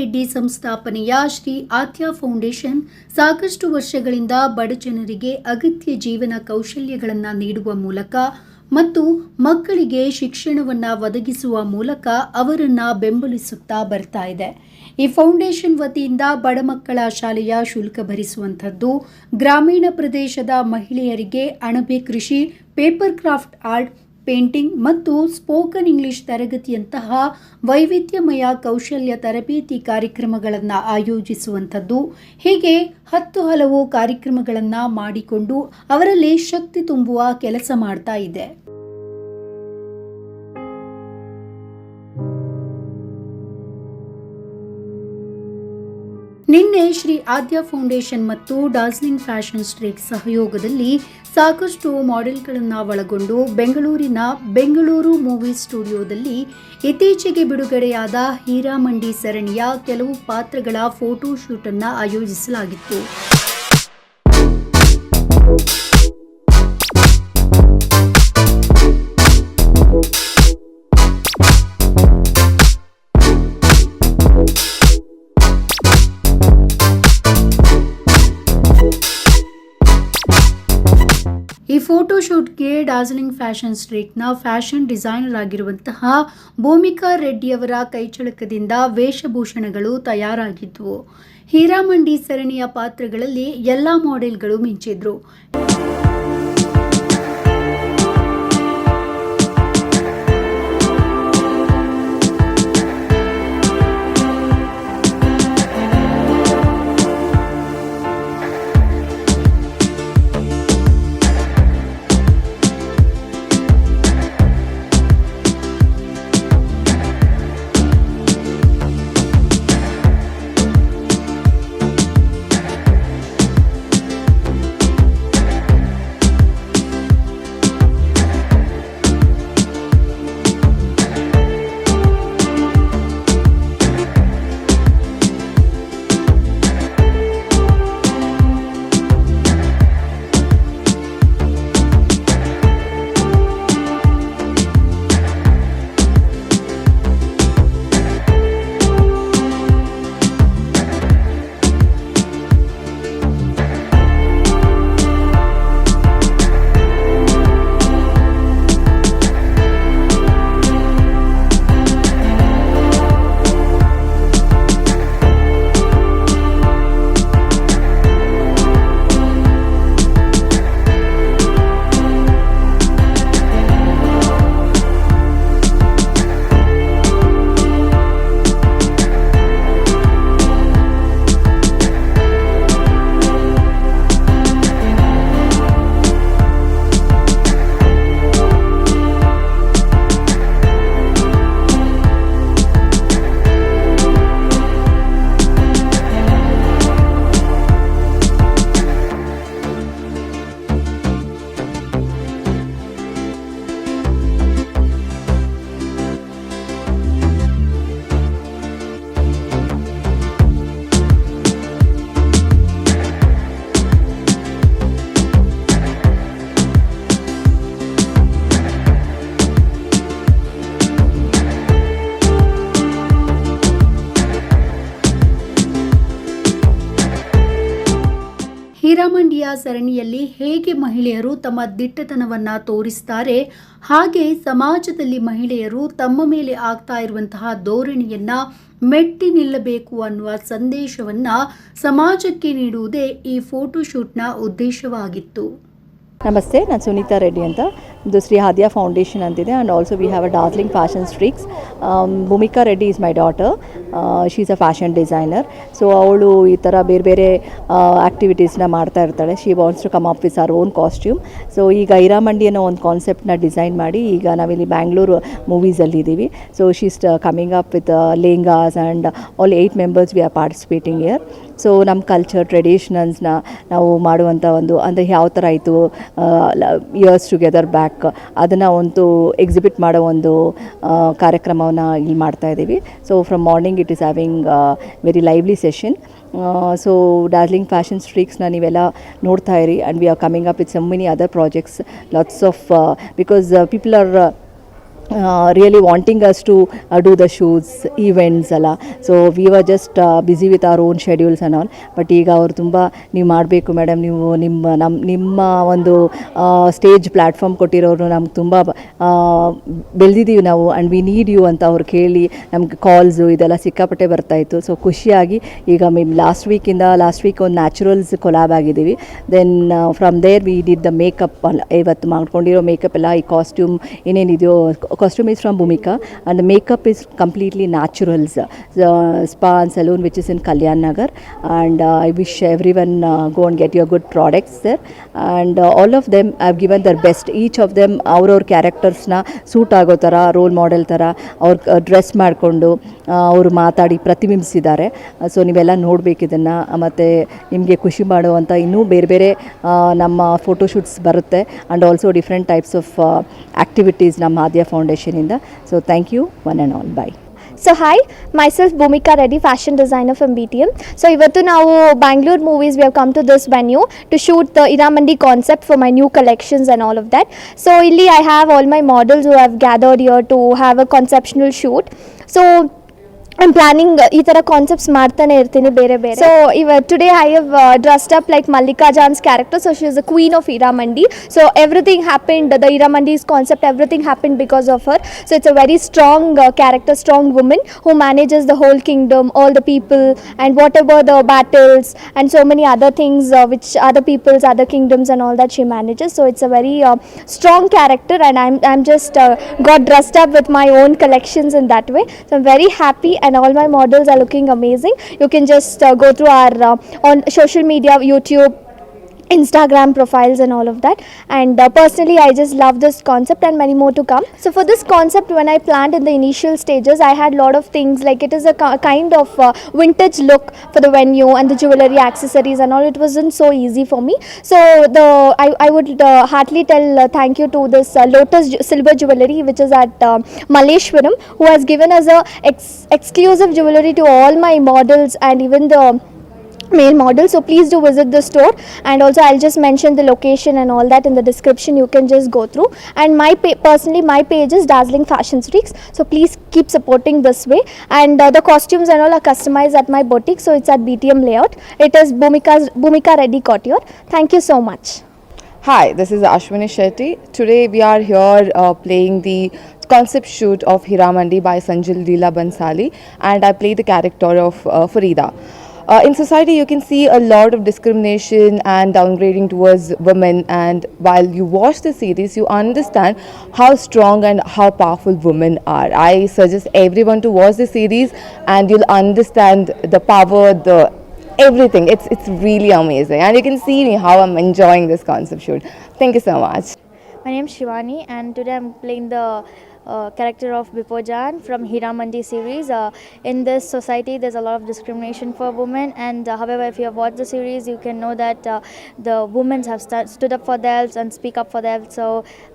Reddy ಸಂಸ್ಥಾಪನೆಯ Shri Adya foundation ಸಾಕಷ್ಟು ವರ್ಷಗಳಿಂದ ಬಡಜನರಿಗೆ ಅಗತ್ಯ ಜೀವನ ಕೌಶಲ್ಯಗಳನ್ನು ನೀಡುವ ಮೂಲಕ ಮತ್ತು ಮಕ್ಕಳಿಗೆ ಶಿಕ್ಷಣವನ್ನು ಒದಗಿಸುವ ಮೂಲಕ ಅವರನ್ನು ಬೆಂಬಲಿಸುತ್ತಾ ಬರ್ತಾ ಇದೆ. ಈ ಫೌಂಡೇಶನ್ ವತಿಯಿಂದ ಬಡ ಮಕ್ಕಳ ಶಾಲೆಯ ಶುಲ್ಕ ಭರಿಸುವಂಥದ್ದು, ಗ್ರಾಮೀಣ ಪ್ರದೇಶದ ಮಹಿಳೆಯರಿಗೆ ಅಣಬೆ ಕೃಷಿ, ಪೇಪರ್ ಕ್ರಾಫ್ಟ್ ಆರ್ಟ್, ಪೇಂಟಿಂಗ್ ಮತ್ತು ಸ್ಪೋಕನ್ ಇಂಗ್ಲಿಷ್ ತರಗತಿಯಂತಹ ವೈವಿಧ್ಯಮಯ ಕೌಶಲ್ಯ ತರಬೇತಿ ಕಾರ್ಯಕ್ರಮಗಳನ್ನು ಆಯೋಜಿಸುವಂಥದ್ದು, ಹೀಗೆ 10 ಹಲವು ಕಾರ್ಯಕ್ರಮಗಳನ್ನು ಮಾಡಿಕೊಂಡು ಅವರಲ್ಲಿ ಶಕ್ತಿ ತುಂಬುವ ಕೆಲಸ ಮಾಡ್ತಾ ಇದೆ. ನಿನ್ನೆ ಶ್ರೀ ಆದ್ಯ ಫೌಂಡೇಶನ್ ಮತ್ತು ಡಾರ್ಜಿಲಿಂಗ್ ಫ್ಯಾಷನ್ ಸ್ಟ್ರೀಟ್ ಸಹಯೋಗದಲ್ಲಿ ಸಾಕಷ್ಟು ಮಾಡೆಲ್ಗಳನ್ನು ಒಳಗೊಂಡು ಬೆಂಗಳೂರಿನ ಬೆಂಗಳೂರು ಮೂವಿ ಸ್ಟುಡಿಯೋದಲ್ಲಿ ಇತ್ತೀಚೆಗೆ ಬಿಡುಗಡೆಯಾದ ಹೀರಾಮಂಡಿ ಸರಣಿಯ ಕೆಲವು ಪಾತ್ರಗಳ ಫೋಟೋ ಶೂಟ್ ಅನ್ನು ಆಯೋಜಿಸಲಾಗಿತ್ತು. ಈ ಫೋಟೋ ಶೂಟ್ಗೆ ಡಾರ್ಜಿಲಿಂಗ್ ಫ್ಯಾಷನ್ ಸ್ಟ್ರೀಟ್ನ ಫ್ಯಾಷನ್ ಡಿಸೈನರ್ ಆಗಿರುವಂತಹ ಭೂಮಿಕಾ ರೆಡ್ಡಿಯವರ ಕೈಚಳಕದಿಂದ ವೇಷಭೂಷಣಗಳು ತಯಾರಾಗಿದ್ವು. ಹೀರಾಮಂಡಿ ಸರಣಿಯ ಪಾತ್ರಗಳಲ್ಲಿ ಎಲ್ಲ ಮಾಡೆಲ್ಗಳು ಮಿಂಚಿದ್ರು. ಹೀರಾಮಂಡಿಯ ಸರಣಿಯಲ್ಲಿ ಹೇಗೆ ಮಹಿಳೆಯರು ತಮ್ಮ ದಿಟ್ಟತನವನ್ನು ತೋರಿಸ್ತಾರೆ, ಹಾಗೆ ಸಮಾಜದಲ್ಲಿ ಮಹಿಳೆಯರು ತಮ್ಮ ಮೇಲೆ ಆಗ್ತಾ ಇರುವಂತಹ ಧೋರಣೆಯನ್ನ ಮೆಟ್ಟಿ ನಿಲ್ಲಬೇಕು ಅನ್ನುವ ಸಂದೇಶವನ್ನ ಸಮಾಜಕ್ಕೆ ನೀಡುವುದೇ ಈ ಫೋಟೋಶೂಟ್ನ ಉದ್ದೇಶವಾಗಿತ್ತು. ನಮಸ್ತೆ, ನಾನು ಸುನೀತಾ ರೆಡ್ಡಿ ಅಂತ. ಇದು ಶ್ರೀ ಆದ್ಯ ಫೌಂಡೇಶನ್ ಅಂತಿದೆ and also we have a Darjeeling fashion streaks. Bhumika Reddy is my daughter. She is a fashion designer. So ಅವಳು ಈ ಥರ ಬೇರೆ ಬೇರೆ ಆ್ಯಕ್ಟಿವಿಟೀಸ್ನ ಮಾಡ್ತಾ ಇರ್ತಾಳೆ. She wants to come up with our own costume. So ಈಗ ಹೀರಾಮಂಡಿ ಅನ್ನೋ ಒಂದು ಕಾನ್ಸೆಪ್ಟ್ನ ಡಿಸೈನ್ ಮಾಡಿ ಈಗ ನಾವಿಲ್ಲಿ ಬ್ಯಾಂಗ್ಳೂರು ಮೂವೀಸಲ್ಲಿ ಇದ್ದೀವಿ. So she is coming up with lehengas and all 8 members we are participating year. So ನಮ್ಮ ಕಲ್ಚರ್ ಟ್ರೆಡಿಷನಲ್ಸ್ನ ನಾವು ಮಾಡುವಂಥ ಒಂದು ಅಂದರೆ ಯಾವ ಥರ ಆಯಿತು ಇಯರ್ಸ್ ಟುಗೆದರ್ ಬ್ಯಾಕ್ ಅದನ್ನು ಒಂದು ಎಕ್ಸಿಬಿಟ್ ಮಾಡೋ ಒಂದು ಕಾರ್ಯಕ್ರಮವನ್ನು ಇಲ್ಲಿ ಮಾಡ್ತಾ ಇದ್ದೀವಿ. So from morning it is having very lively session. So Darjeeling fashion ಸ್ಟ್ರೀಕ್ಸ್ನ ನೀವೆಲ್ಲ ನೋಡ್ತಾ ಇರಿ and we are coming up with some many other projects, lots of because people are really wanting us to do the shoots, events ಅಲ್ಲ. So we were just busy with our own schedules and all. But ಈಗ ಅವರು ತುಂಬ ನೀವು ಮಾಡಬೇಕು madam, ನೀವು ನಿಮ್ಮ ಒಂದು stage platform ಕೊಟ್ಟಿರೋರು ನಮ್ಗೆ ತುಂಬ ಬೆಳೆದಿದ್ದೀವಿ ನಾವು ಆ್ಯಂಡ್ ವಿ ನೀಡ್ ಯು ಅಂತ ಅವ್ರು ಕೇಳಿ ನಮ್ಗೆ ಕಾಲ್ಸು ಇದೆಲ್ಲ ಸಿಕ್ಕಾಪಟ್ಟೆ ಬರ್ತಾಯಿತ್ತು. ಸೊ ಖುಷಿಯಾಗಿ ಈಗ ಲಾಸ್ಟ್ ವೀಕ್ ಒಂದು ನ್ಯಾಚುರಲ್ಸ್ ಕೊಲಾಬ್ ಆಗಿದ್ದೀವಿ. Then from there we did the makeup. ಇವತ್ತು ಮಾಡ್ಕೊಂಡಿರೋ ಮೇಕಪ್ ಎಲ್ಲ ಈ ಕಾಸ್ಟ್ಯೂಮ್ ಏನೇನಿದೆಯೋ, costume is from Bhumika and the makeup is completely naturals. Spa and salon which is in Kalyan Nagar, and I wish everyone go and get your good products there, and all of them have given their best. Each of them our characters na suit ಆಗೋ ಥರ role model ಥರ ಅವ್ರು dress ಮಾಡಿಕೊಂಡು ಅವರು ಮಾತಾಡಿ ಪ್ರತಿಬಿಂಬಿಸಿದ್ದಾರೆ. So ನೀವೆಲ್ಲ ನೋಡಬೇಕು ಇದನ್ನು. ಮತ್ತು ನಿಮಗೆ ಖುಷಿ ಮಾಡುವಂಥ ಇನ್ನೂ ಬೇರೆ ಬೇರೆ ನಮ್ಮ ಫೋಟೋಶೂಟ್ಸ್ ಬರುತ್ತೆ and also different types of activities ನಮ್ಮ ಆದ್ಯ ಫೌಂಡೇಶನಿಂದ. So thank you one and all. Bye. So hi, myself Bhumika Reddy, fashion designer from BTM. So ivattu now Bangalore movies we have come to this venue to shoot the Iramandi concept for my new collections and all of that. So illi I have all my models who have gathered here to have a conceptual shoot. So I'm planning ಈ ಥರ concepts ಮಾಡ್ತಾನೆ ಇರ್ತೀನಿ ಬೇರೆ ಬೇರೆ. So today I have dressed up like Mallika Jaan's character. So she is the queen of Iramandi. So everything happened, the Iramandi's concept, everything happened because of her. So it's a very strong character, strong woman who manages the whole kingdom, all the people, and whatever the battles and so many other things which other people's, other kingdoms and all that she manages. So it's a very strong character, and I'm just got dressed up with my own collections in that way. So I'm very happy. And all my models are looking amazing. You can just go through our on social media, YouTube, Instagram profiles and all of that. And personally I just love this concept and many more to come. So for this concept, when I planned in the initial stages, I had lot of things like it is a kind of vintage look for the venue and the jewelry, accessories and all. It wasn't so easy for me. So I would heartily tell thank you to this Lotus Silver Jewelry, which is at Malleshwaram, who has given us a exclusive jewelry to all my models and even the male model. So please do visit the store, and also I'll just mention the location and all that in the description. You can just go through. And personally my page is Dazzling Fashion Streaks, so please keep supporting this way. And the costumes and all are customized at my boutique, so it's at BTM layout. It is Bhumika Reddy Couture. Thank you so much. Hi, this is Ashwini Shetty. Today we are here playing the concept shoot of Hiramandi by Sanjil Leela Bansali, and I play the character of Farida. In society you can see a lot of discrimination and downgrading towards women, and while you watch the series you understand how strong and how powerful women are. I suggest everyone to watch the series and you'll understand the power, the everything. It's really amazing, and you can see me how I'm enjoying this concept shoot. Thank you so much. My name is Shivani, and today I'm playing the character of Bipojan from Hiramandi series. In this society there's a lot of discrimination for women, and however if you have watched the series you can know that the women have stood up for themselves and speak up for them. So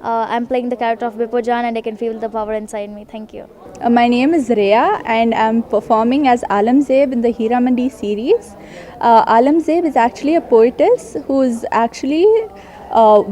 I'm playing the character of Bipojan, and I can feel the power inside me. Thank you. My name is Rhea, and I'm performing as Alamzeb in the Hiramandi series. Alamzeb is actually a poetess who's actually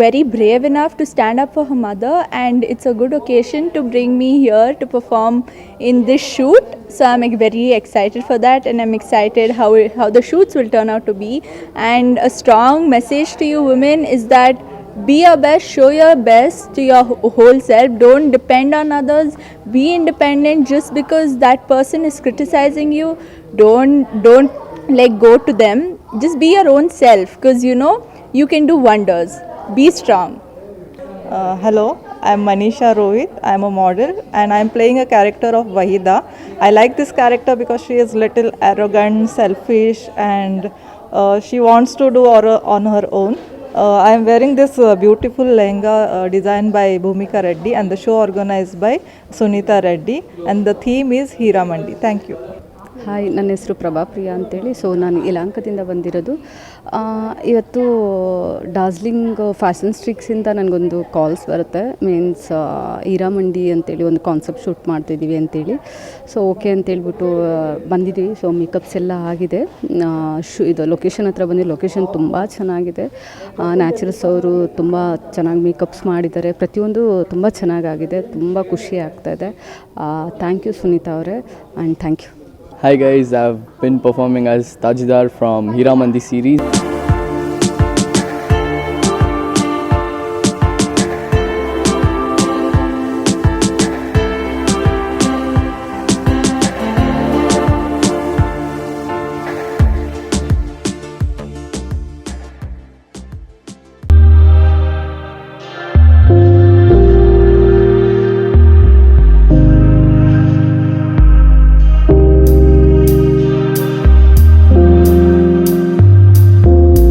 very brave enough to stand up for her mother, and it's a good occasion to bring me here to perform in this shoot. So I'm very excited for that, and I'm excited how the shoots will turn out to be. And a strong message to you women is that be your best, show your best to your whole self. Don't depend on others. Be independent. Just because that person is criticizing you, don't like go to them. Just be your own self, because you know you can do wonders. Be strong. Hello, I'm Manisha Rohit. I'm a model and I'm playing a character of Wahida. I like this character because she is little arrogant, selfish, and she wants to do on her own. I'm wearing this beautiful lehenga designed by Bhumika Reddy, and the show organized by Sunita Reddy, and the theme is Hiramandi. Thank you. Hi, ನನ್ನ ಹೆಸರು ಪ್ರಭಾಪ್ರಿಯಾ ಅಂತೇಳಿ. So ನಾನು ಯಲಹಂಕದಿಂದ ಬಂದಿರೋದು. ಇವತ್ತು Darjeeling fashion ಸ್ಟ್ರೀಕ್ಸಿಂದ ನನಗೊಂದು calls ಬರುತ್ತೆ. Means ಹೀರಾಮಂಡಿ ಅಂತೇಳಿ ಒಂದು ಕಾನ್ಸೆಪ್ಟ್ ಶೂಟ್ ಮಾಡ್ತಿದ್ದೀವಿ ಅಂತೇಳಿ. ಸೊ ಓಕೆ ಅಂತೇಳ್ಬಿಟ್ಟು ಬಂದಿದ್ದೀವಿ. ಸೊ ಮೇಕಪ್ಸ್ ಎಲ್ಲ ಆಗಿದೆ. ಇದು ಲೊಕೇಶನ್ ಹತ್ರ ಬಂದು ಲೊಕೇಶನ್ ತುಂಬ ಚೆನ್ನಾಗಿದೆ. ನ್ಯಾಚುರಲ್ಸ್ ಅವರು ತುಂಬ ಚೆನ್ನಾಗಿ ಮೇಕಪ್ಸ್ ಮಾಡಿದ್ದಾರೆ. ಪ್ರತಿಯೊಂದು ತುಂಬ ಚೆನ್ನಾಗಾಗಿದೆ. ತುಂಬ ಖುಷಿ ಆಗ್ತಾಯಿದೆ. ಥ್ಯಾಂಕ್ ಯು ಸುನೀತಾ ಅವರೇ, and thank you. Hi guys, I've been performing as Tajidar from Hiramandi series.